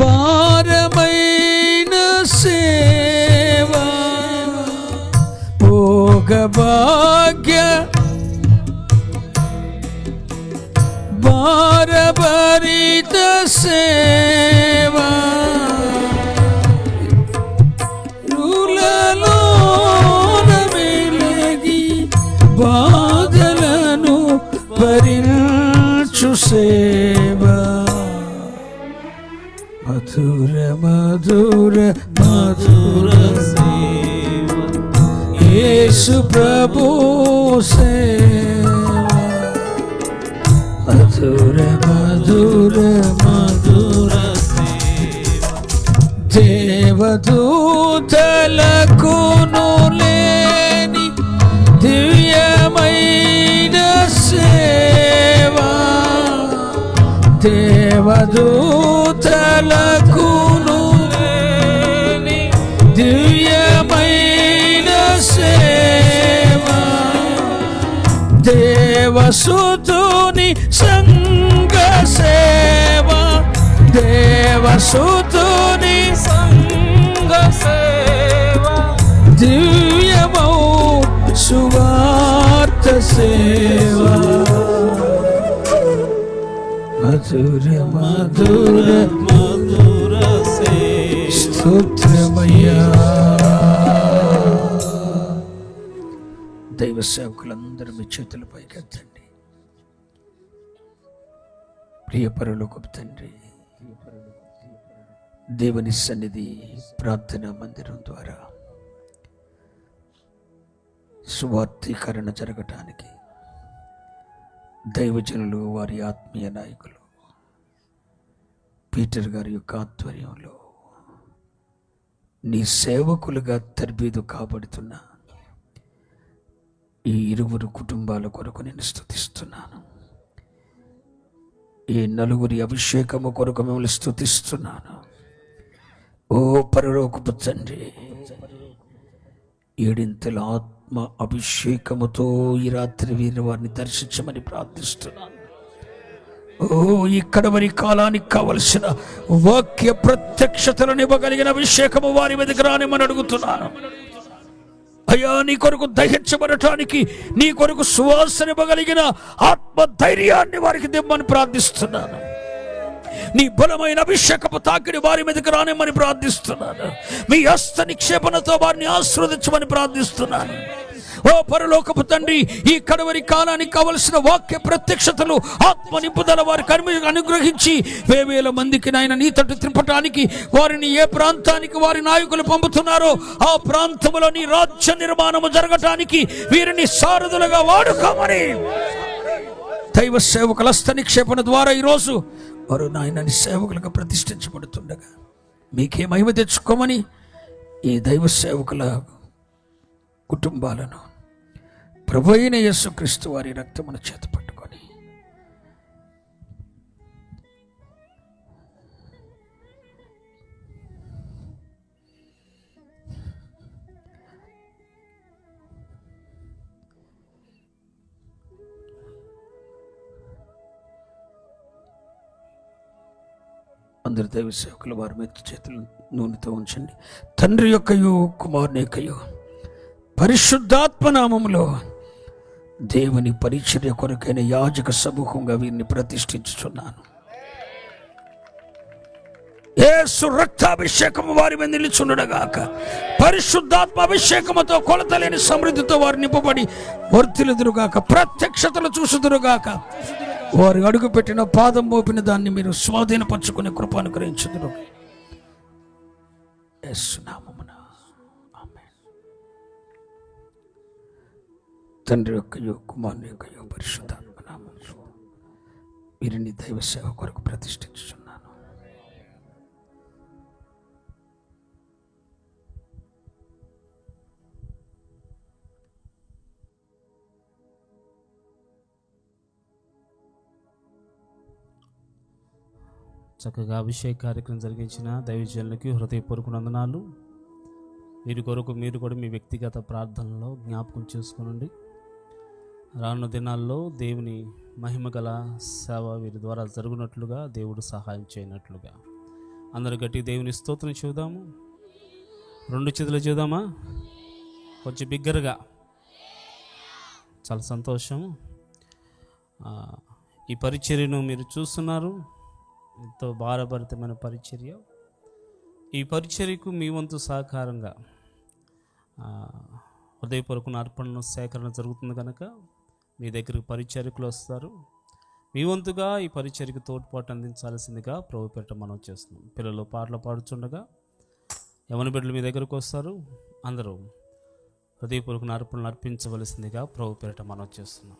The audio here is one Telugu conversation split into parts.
భారమైన సేవ భోగభాగ్య భారభరిత సేవ రులలోన వెలగి బాధలను భరించు సేవ మధుర మధుర మధుర సేవ యేసు ప్రభు సేవ మధుర మధుర మధుర సేవ దేవదూతలకును లేని దివ్యమైన సేవ దేవదూతలకును లేని దివ్యమైన సేవ దేవసుతుని సంగ సేవ దేవసుతుని సంగ సేవ దివ్యమౌ సువార్త సేవ మధుర మధుర మధుర సేవ స్తోత్రమయ్యా. దైవ సేవకులందరూ మీ చేతుల పైకెత్తండి. ప్రియ పరలోకపు తండ్రి, దేవుని సన్నిధి ప్రార్థనా మందిరం ద్వారా సువార్తీకరణ జరగటానికి దైవజనులు, వారి ఆత్మీయ నాయకులు పీటర్ గారి యొక్క ఆధ్వర్యంలో నీ సేవకులుగా తర్బీదు కాబడుతున్న ఈ ఇరువురు కుటుంబాల కొరకు నేను స్తుతిస్తున్నాను. ఈ నలుగురి అభిషేకము కొరకు మిమ్మల్ని స్తుతిస్తున్నాను. ఓ పరలోకపు తండ్రి, ఏడింతల ఆత్మ అభిషేకముతో ఈ రాత్రి వీరిని వారిని దర్శించమని ప్రార్థిస్తున్నాను. ఓ ఈ కడవరి కాలానికి కావలసిన వాక్య ప్రత్యక్షతలను ఇవ్వగలిగిన అభిషేకము వారి మీదకి రానిమని అడుగుతున్నాను. అయ్యా, నీ కొరకు దహించబడటానికి, నీ కొరకు సువాసన ఇవ్వగలిగిన ఆత్మధైర్యాన్ని వారికి దిమ్మని ప్రార్థిస్తున్నాను. నీ బలమైన అభిషేకపు తాకిడి వారి మీదకి రానిమని ప్రార్థిస్తున్నాను. మీ హస్త నిక్షేపణతో వారిని ఆశీర్వదించమని ప్రార్థిస్తున్నాను. ఓ పరలోకపు తండ్రి, ఈ కడవరి కాలానికి కావలసిన వాక్య ప్రత్యక్షతలు, ఆత్మ నింపుదల వారికి అనుగ్రహించి వేవేల మందికి నాయన నీ తట్టు తింపటానికి వారిని ఏ ప్రాంతానికి వారి నాయకులు పంపుతున్నారో ఆ ప్రాంతంలో నీ రాజ్య నిర్మాణము జరగటానికి వీరిని సారథులుగా వాడుకోమని దైవ సేవకుల హస్త నిక్షేపణ ద్వారా ఈరోజు వారు నాయన సేవకులుగా ప్రతిష్ఠించబడుతుండగా మీకే మహిమ తెచ్చుకోమని ఈ దైవ సేవకుల కుటుంబాలను ప్రభు అయిన యేసుక్రీస్తు వారి రక్తమును చేత పట్టుకొని అందరు దైవ సేవకులు వారి మీద చేతులు నూనెతో ఉంచండి. తండ్రి యొక్కయు కుమారుని యొక్కయు పరిశుద్ధాత్మ నామములో దేవుని పరిచర్య కొరకైన యాజక సమూహంగా వీరిని ప్రతిష్ఠించుచున్నాను. యేసు రక్తాభిషేకము వారి మీద నిలుచుండుగాక. పరిశుద్ధాత్మ అభిషేకముతో కొలతలేని సమృద్ధితో వారు నింపబడి వర్ధిల్లుదురుగాక. ప్రత్యక్షతలు చూసుదురుగాక. వారు అడుగుపెట్టిన పాదం మోపిన దాన్ని మీరు స్వాధీనపరచుకునే కృప అనుగ్రహించుదురు. యేసు నామమున ఆమేన్. తండ్రి యొక్కయు కుమారుని యొక్కయు పరిశుద్ధాత్మ నామములో వీరిని దైవ సేవ కొరకు ప్రతిష్ఠించుచున్నాను. చక్కగా అభిషేక కార్యక్రమం జరిగించిన దైవజనులకి హృదయపూర్వక వందనాలు. వీరి కొరకు మీరు కూడా మీ వ్యక్తిగత ప్రార్థనలో జ్ఞాపకం చేసుకోనండి. రానున్న దినాల్లో దేవుని మహిమ గల సేవ వీరి ద్వారా జరుగునట్లుగా, దేవుడు సహాయం చేయనట్లుగా అందరూ గట్టి దేవుని స్తోత్రం చూద్దాము. 2 చేతులు చూద్దామా, కొంచెం బిగ్గరగా. చాలా సంతోషం. ఈ పరిచర్యను మీరు చూస్తున్నారు, ఎంతో భారభరితమైన పరిచర్య. ఈ పరిచర్యకు మీ వంతు సహకారంగా హృదయపూర్వక అర్పణ సేకరణ జరుగుతుంది కనుక మీ దగ్గరికి పరిచర్యకులు వస్తారు. మీ వంతుగా ఈ పరిచర్యకు తోడ్పాటు అందించాల్సిందిగా ప్రభు పేరిట మనం చేస్తున్నాం. పిల్లలు పాటలు పాడుతుండగా యవన బిడ్డలు మీ దగ్గరకు వస్తారు. అందరూ హృదయపూర్వక అర్పణలు అర్పించవలసిందిగా ప్రభు పేరిట మనం చేస్తున్నాం.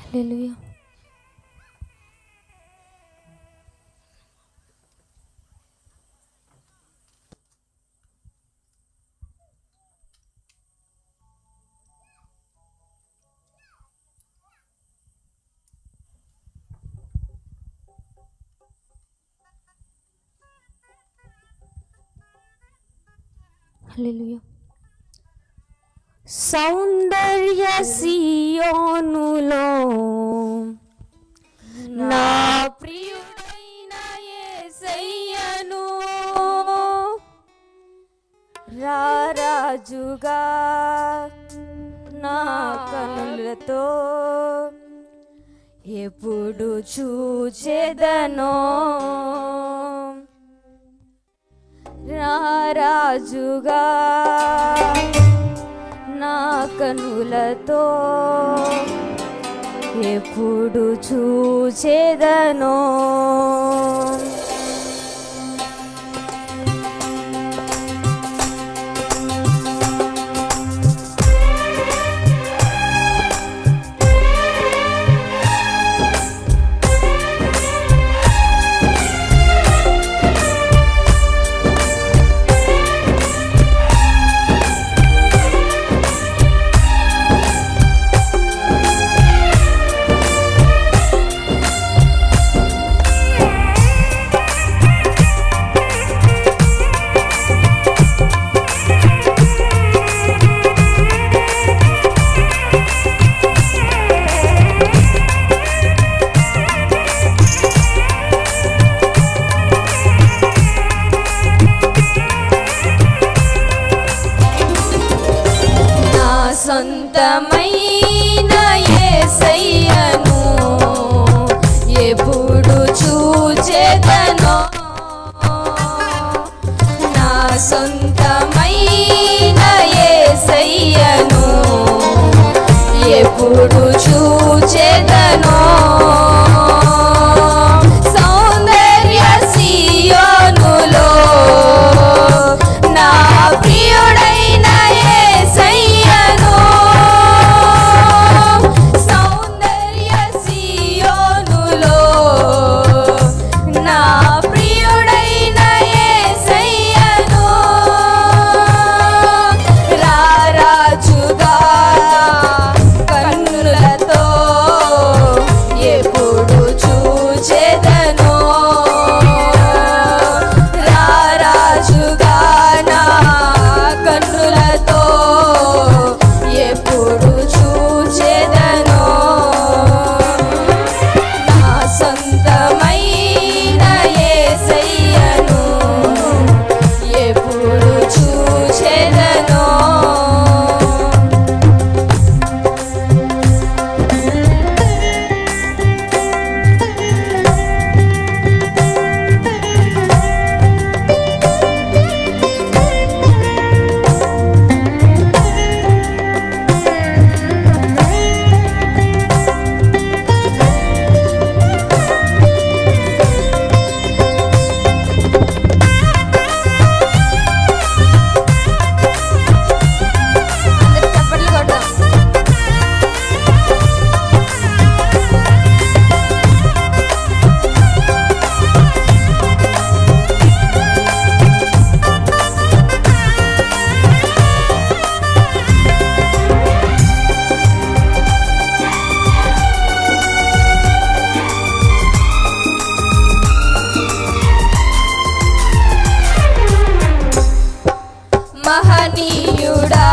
హల్లెలూయా. హల్లెలూయా. సౌందర్య సియోనులో నా ప్రియుడైన యేసయ్యను రారాజుగా నా కనులతో ఎప్పుడు చూచెదనో, రారాజుగా నా కనులతో ఎప్పుడు చూచెదనో. సొంతమైన యేసయ్యను ఎప్పుడు చూచెదనో, నా సొంతమైన యేసయ్యను ఎప్పుడు చూచెదనో. సౌందర్య సియోనులో నా ప్రియుడైన యేసయ్యను, సౌందర్య సియోనులో నా ప్రియుడైన యేసయ్యను రారాజుగా కన్నులతో ఎప్పుడు మహనీయుడా